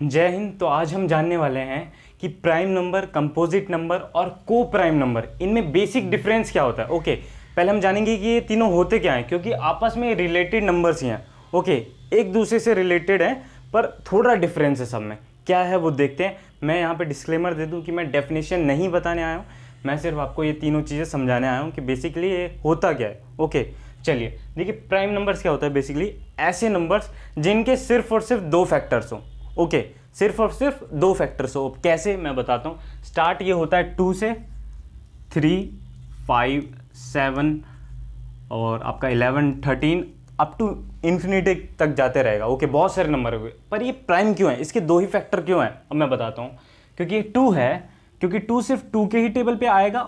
जय हिंद। तो आज हम जानने वाले हैं कि प्राइम नंबर, कंपोजिट नंबर और को प्राइम नंबर, इनमें बेसिक डिफरेंस क्या होता है। ओके, पहले हम जानेंगे कि ये तीनों होते क्या हैं, क्योंकि आपस में रिलेटेड नंबर्स ही हैं। ओके, एक दूसरे से रिलेटेड हैं पर थोड़ा डिफरेंस है सब में। क्या है वो देखते हैं। मैं यहाँ पे डिस्क्लेमर दे दूँ कि मैं डेफिनेशन नहीं बताने आया हूँ, मैं सिर्फ आपको ये तीनों चीज़ें समझाने आया हूँ कि बेसिकली ये होता क्या है। ओके, चलिए देखिए, प्राइम नंबर्स क्या होता है। बेसिकली ऐसे नंबर्स जिनके सिर्फ और सिर्फ दो फैक्टर्स हों। ओके, सिर्फ और सिर्फ दो फैक्टर्स हो। कैसे, मैं बताता हूँ। स्टार्ट ये होता है 2 से, 3, 5, 7 और आपका 11, 13 अप टू इन्फिनिटी तक जाते रहेगा। ओके, बहुत सारे नंबर हुए, पर ये प्राइम क्यों है, इसके दो ही फैक्टर क्यों हैं, अब मैं बताता हूँ। क्योंकि ये 2 है, क्योंकि 2 सिर्फ 2 के ही टेबल पे आएगा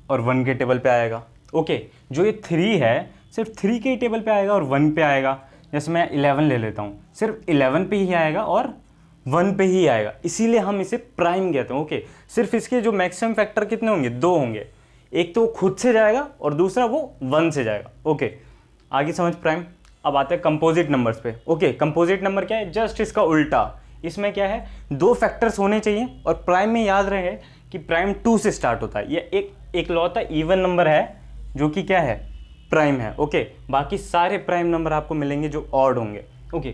और 1 के टेबल पे आएगा। ओके, जो ये 3 है सिर्फ 3 के ही टेबल पे आएगा और 1 पे आएगा। जैसे मैं 11 ले लेता हूँ, सिर्फ 11 पे ही आएगा और 1 पे ही आएगा, इसीलिए हम इसे प्राइम कहते हैं। ओके, सिर्फ इसके जो मैक्सिमम फैक्टर कितने होंगे, दो होंगे। एक तो वो खुद से जाएगा और दूसरा वो 1 से जाएगा। ओके, आगे समझ प्राइम। अब आते हैं कंपोजिट नंबर्स पे। ओके, कंपोजिट नंबर क्या है, जस्ट इसका उल्टा। इसमें क्या है, दो फैक्टर्स होने चाहिए और प्राइम में याद रहे कि प्राइम 2 से स्टार्ट होता है। ये एक लौता इवन नंबर है जो कि क्या है, प्राइम है। ओके, बाकी सारे प्राइम नंबर आपको मिलेंगे जो ऑड होंगे। ओके,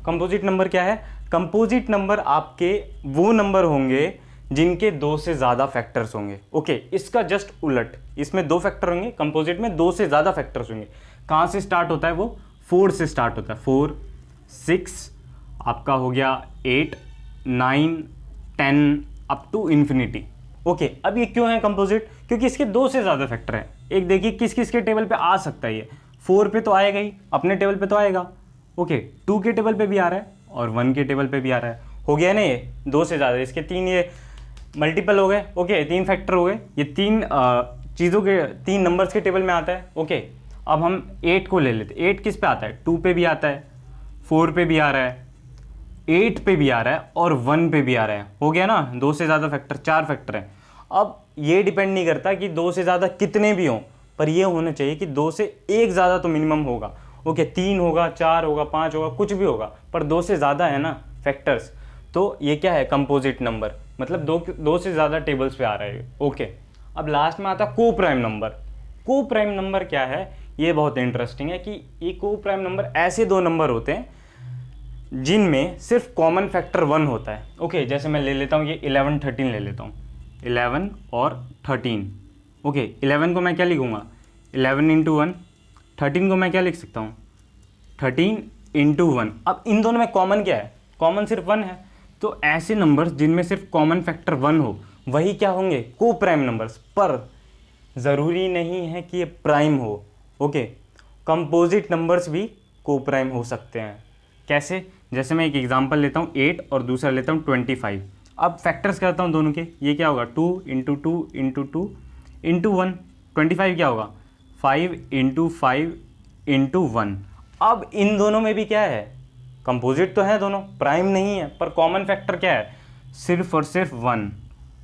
कंपोजिट नंबर क्या है, कंपोजिट नंबर आपके वो नंबर होंगे जिनके दो से ज़्यादा फैक्टर्स होंगे। ओके, इसका जस्ट उलट, इसमें दो फैक्टर होंगे, कंपोजिट में दो से ज़्यादा फैक्टर्स होंगे। कहाँ से स्टार्ट होता है वो, 4 से स्टार्ट होता है। 4, 6 आपका हो गया 8, 9, 10 अप टू इन्फिनिटी। ओके, अब ये क्यों है कंपोजिट, क्योंकि इसके दो से ज़्यादा फैक्टर हैं। एक देखिए किस किस के टेबल पे आ सकता है ये, 4 पे तो आएगा ही, अपने टेबल पे तो आएगा। ओके, 2 के टेबल पे भी आ रहा है और 1 के टेबल पे भी आ रहा है। हो गया ना, ये दो से ज़्यादा, इसके तीन ये मल्टीपल हो गए। ओके, 3 फैक्टर हो गए, ये 3 चीज़ों के 3 नंबर्स के टेबल में आता है। ओके, अब हम 8 को ले लेते। 8 किस पे आता है, 2 पे भी आता है, 4 पे भी आ रहा है, 8 पे भी आ रहा है और 1 पे भी आ रहा है। हो गया ना, दो से ज़्यादा फैक्टर, 4 फैक्टर हैं। अब ये डिपेंड नहीं करता कि दो से ज़्यादा कितने भी हों, पर ये होना चाहिए कि दो से एक ज़्यादा तो मिनिमम होगा। ओके, 3 होगा, 4 होगा, 5 होगा, कुछ भी होगा, पर दो से ज़्यादा है ना फैक्टर्स, तो ये क्या है, कंपोजिट नंबर, मतलब दो से ज़्यादा टेबल्स पे आ रहा है। ओके, अब लास्ट में आता को प्राइम नंबर। को प्राइम नंबर क्या है, ये बहुत इंटरेस्टिंग है कि ये को प्राइम नंबर ऐसे दो नंबर होते हैं जिनमें सिर्फ कॉमन फैक्टर 1 होता है। ओके, जैसे मैं ले लेता हूँ ये 11, 13 ले लेता हूँ, 11 और 13। ओके, 11 को मैं क्या लिखूँगा, 11 इंटू 1। 13 को मैं क्या लिख सकता हूँ, 13 इंटू 1। अब इन दोनों में कॉमन क्या है, कॉमन सिर्फ 1 है। तो ऐसे नंबर्स जिनमें सिर्फ कॉमन फैक्टर 1 हो वही क्या होंगे, को प्राइम नंबर्स। पर ज़रूरी नहीं है कि ये प्राइम हो। ओके, कंपोजिट नंबर्स भी को प्राइम हो सकते हैं। कैसे, जैसे मैं एक एग्जांपल लेता हूँ 8 और दूसरा लेता हूँ 25। अब फैक्टर्स करता हूँ दोनों के, ये क्या होगा, 2 इंटू 2 इंटू 2 इंटू 1। 25 क्या होगा, 5 इंटू 5 इंटू 1। अब इन दोनों में भी क्या है, कंपोजिट तो है दोनों, प्राइम नहीं है, पर कॉमन फैक्टर क्या है, सिर्फ और सिर्फ 1,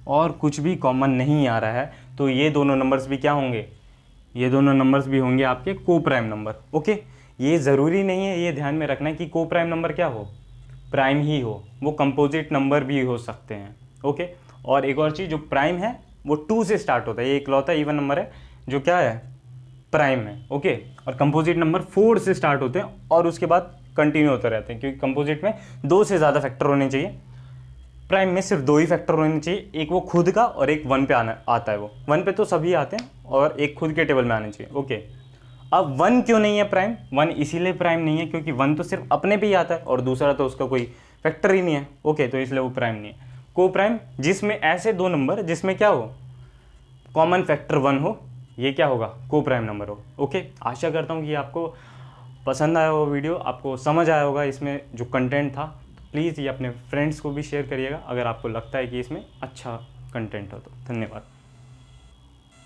और कुछ भी कॉमन नहीं आ रहा है। तो ये दोनों नंबर्स भी क्या होंगे, ये दोनों नंबर्स भी होंगे आपके को प्राइम नंबर। ओके, ये ज़रूरी नहीं है, ये ध्यान में रखना है कि को प्राइम नंबर क्या हो, प्राइम ही हो, वो कंपोजिट नंबर भी हो सकते हैं। ओके, और एक और चीज़, जो प्राइम है वो 2 से स्टार्ट होता है, ये इकलौता इवन नंबर है जो क्या है, प्राइम है। ओके, और कंपोजिट नंबर 4 से स्टार्ट होते हैं और उसके बाद कंटिन्यू होते रहते हैं, क्योंकि कंपोजिट में दो से ज़्यादा फैक्टर होने चाहिए, प्राइम में सिर्फ दो ही फैक्टर होने चाहिए, एक वो खुद का और एक 1 पे आता है। वो 1 पे तो सभी आते हैं और एक खुद के टेबल में आने चाहिए। ओके, अब 1 क्यों नहीं है प्राइम, 1 इसीलिए प्राइम नहीं है क्योंकि 1 तो सिर्फ अपने पे ही आता है और दूसरा तो उसका कोई फैक्टर ही नहीं है। ओके, तो इसलिए वो प्राइम नहीं है। को प्राइम जिसमें ऐसे दो नंबर जिसमें क्या हो, कॉमन फैक्टर 1 हो, ये क्या होगा, को प्राइम नंबर हो। ओके, आशा करता हूँ कि आपको पसंद आया होगा वीडियो, आपको समझ आया होगा इसमें जो कंटेंट था। प्लीज़ ये अपने फ्रेंड्स को भी शेयर करिएगा अगर आपको लगता है कि इसमें अच्छा कंटेंट हो तो। धन्यवाद।